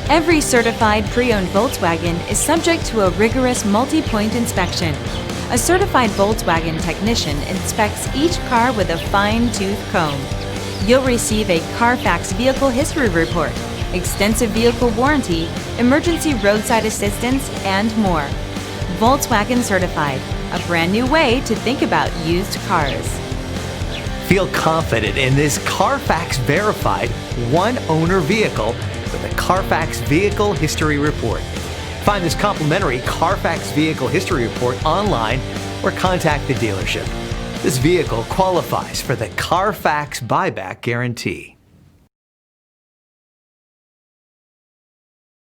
Every certified pre-owned Volkswagen is subject to a rigorous multi-point inspection. A certified Volkswagen technician inspects each car with a fine-tooth comb. You'll receive a CARFAX vehicle history report, extensive vehicle warranty, emergency roadside assistance, and more. Volkswagen Certified, a brand new way to think about used cars. Feel confident in this CARFAX verified one-owner vehicle with a CARFAX Vehicle History Report. Find this complimentary CARFAX Vehicle History Report online or contact the dealership. This vehicle qualifies for the CARFAX buyback guarantee.